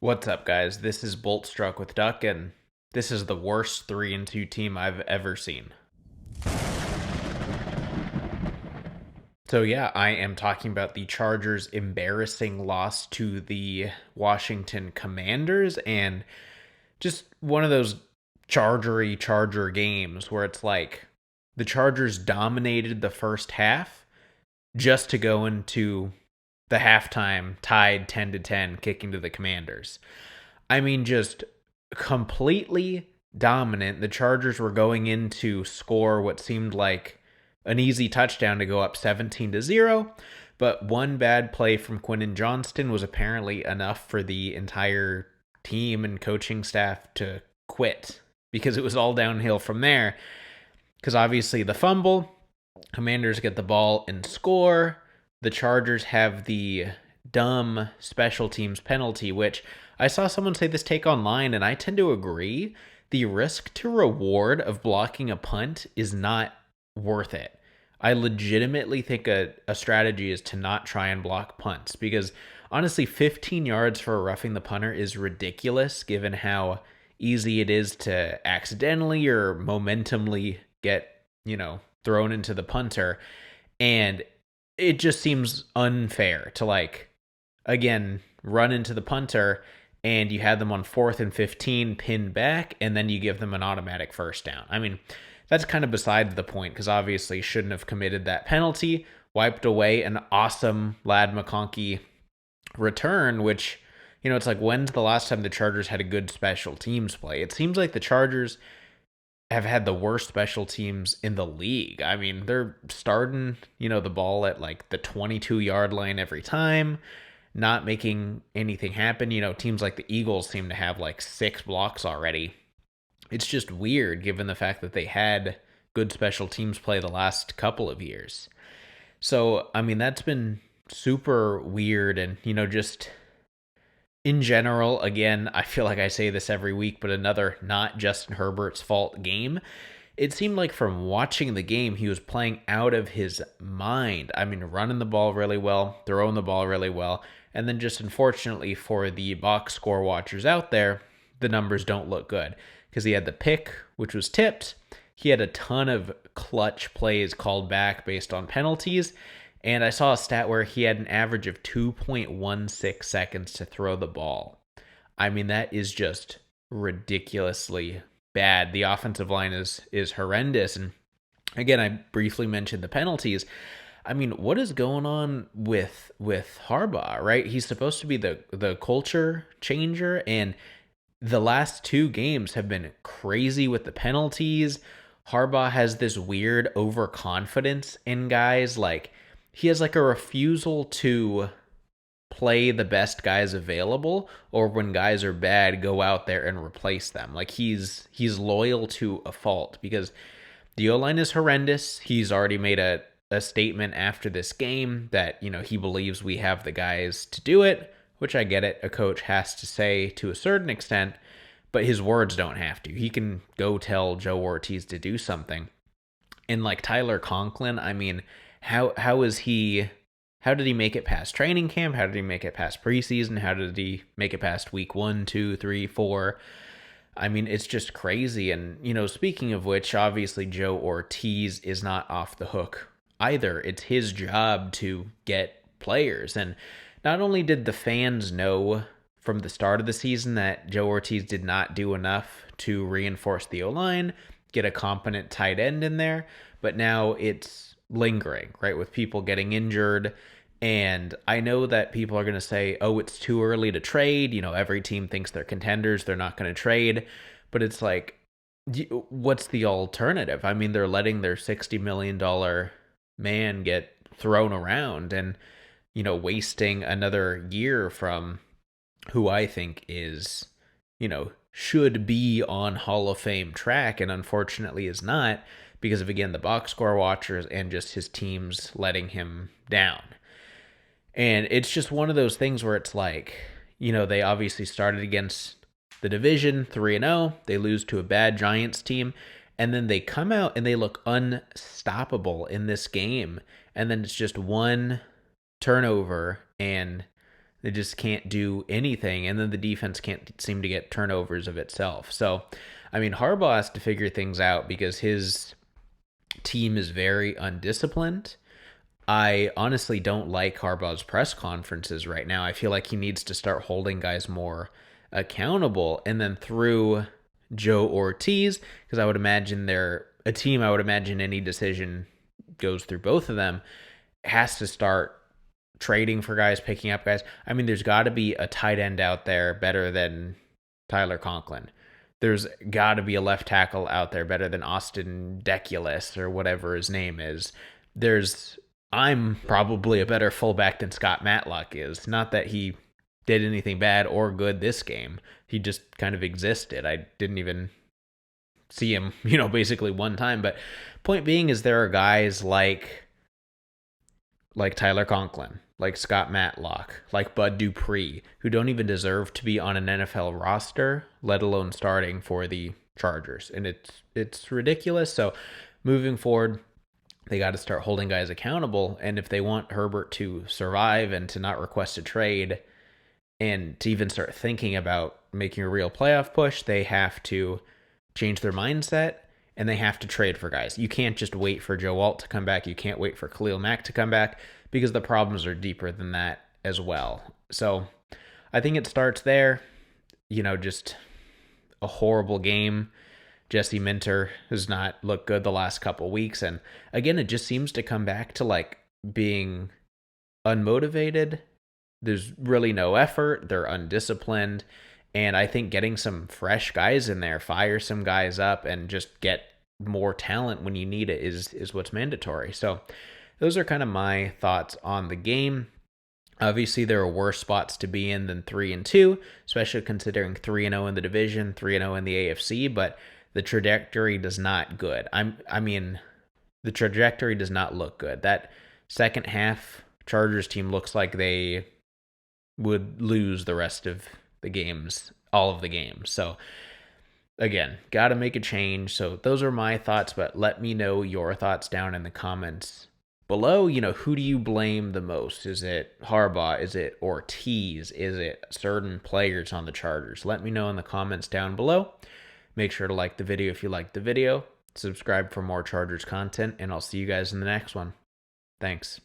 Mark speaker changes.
Speaker 1: What's up, guys? This is Bolt Struck with Duck, and this is the worst 3-2 team I've ever seen. So, yeah, I am talking about the Chargers' embarrassing loss to the Washington Commanders, and just one of those Charger games where it's like the Chargers dominated the first half just to go into the halftime tied 10 to 10, kicking to the Commanders. I mean, just completely dominant. The Chargers were going in to score what seemed like an easy touchdown to go up 17 to 0, but one bad play from Quinton Johnston was apparently enough for the entire team and coaching staff to quit because it was all downhill from there. Because obviously the fumble, Commanders get the ball and score. The Chargers have the dumb special teams penalty, which I saw someone say this take online, and I tend to agree. The risk to reward of blocking a punt is not worth it. I legitimately think a strategy is to not try and block punts because honestly, 15 yards for a roughing the punter is ridiculous given how easy it is to accidentally or momentumly get, thrown into the punter. And it just seems unfair to, again, run into the punter and you had them on 4th and 15 pinned back, and then you give them an automatic first down. I mean, that's kind of beside the point because obviously shouldn't have committed that penalty, wiped away an awesome Lad McConkey return, which, it's like, when's the last time the Chargers had a good special teams play? It seems like the Chargers have had the worst special teams in the league. I mean, they're starting, the ball at like the 22-yard line every time, not making anything happen. Teams like the Eagles seem to have like 6 blocks already. It's just weird given the fact that they had good special teams play the last couple of years. So, I mean, that's been super weird. And, just in general, again, I feel like I say this every week, but another not Justin Herbert's fault game. It seemed like from watching the game, he was playing out of his mind. I mean, running the ball really well, throwing the ball really well, and then just unfortunately for the box score watchers out there, the numbers don't look good because he had the pick, which was tipped. He had a ton of clutch plays called back based on penalties. And I saw a stat where he had an average of 2.16 seconds to throw the ball. I mean, that is just ridiculously bad. The offensive line is horrendous. And again, I briefly mentioned the penalties. I mean, what is going on with Harbaugh, right? He's supposed to be the culture changer, and the last 2 games have been crazy with the penalties. Harbaugh has this weird overconfidence in guys. Like, he has like a refusal to play the best guys available, or when guys are bad, go out there and replace them. Like, he's loyal to a fault because the O-line is horrendous. He's already made a statement after this game that, he believes we have the guys to do it, which I get it. A coach has to say to a certain extent, but his words don't have to. He can go tell Joe Hortiz to do something. And like Tyler Conklin, I mean, how did he make it past training camp? How did he make it past preseason? How did he make it past week 1, 2, 3, 4? I mean, it's just crazy. And, speaking of which, obviously Joe Ortiz is not off the hook either. It's his job to get players. And not only did the fans know from the start of the season that Joe Ortiz did not do enough to reinforce the O-line, get a competent tight end in there, but now it's lingering, right, with people getting injured. And I know that people are going to say, oh, it's too early to trade. Every team thinks they're contenders. They're not going to trade. But it's like, what's the alternative? I mean, they're letting their $60 million man get thrown around and, wasting another year from who I think is, should be on Hall of Fame track and unfortunately is not because of, again, the box score watchers and just his teams letting him down. And it's just one of those things where it's like, they obviously started against the division 3-0. They lose to a bad Giants team. And then they come out and they look unstoppable in this game. And then it's just one turnover and They just can't do anything, and then the defense can't seem to get turnovers of itself. So, I mean, Harbaugh has to figure things out because his team is very undisciplined. I honestly don't like Harbaugh's press conferences right now. I feel like he needs to start holding guys more accountable. And then through Joe Hortiz, because I would imagine they're a team, I would imagine any decision goes through both of them, has to start trading for guys, picking up guys. I mean, there's got to be a tight end out there better than Tyler Conklin. There's got to be a left tackle out there better than Austin Deculus or whatever his name is. I'm probably a better fullback than Scott Matlock is. Not that he did anything bad or good this game. He just kind of existed. I didn't even see him, basically one time. But point being is there are guys like Tyler Conklin, like Scott Matlock, like Bud Dupree, who don't even deserve to be on an NFL roster, let alone starting for the Chargers. And it's ridiculous. So moving forward, they got to start holding guys accountable. And if they want Herbert to survive and to not request a trade and to even start thinking about making a real playoff push, they have to change their mindset and they have to trade for guys. You can't just wait for Joe Alt to come back. You can't wait for Khalil Mack to come back because the problems are deeper than that as well. So I think it starts there. Just a horrible game. Jesse Minter has not looked good the last couple weeks. And again, it just seems to come back to being unmotivated. There's really no effort. They're undisciplined. And I think getting some fresh guys in there, fire some guys up, and just get more talent when you need it is what's mandatory. So those are kind of my thoughts on the game. Obviously, there are worse spots to be in than 3-2, especially considering 3-0 in the division, 3-0 in the AFC, but the trajectory does not good. The trajectory does not look good. That second half Chargers team looks like they would lose the rest of the games, all of the games. So again, got to make a change. So those are my thoughts, but let me know your thoughts down in the comments below. Who do you blame the most? Is it Harbaugh? Is it Hortiz? Is it certain players on the Chargers? Let me know in the comments down below. Make sure to like the video if you liked the video. Subscribe for more Chargers content, and I'll see you guys in the next one. Thanks.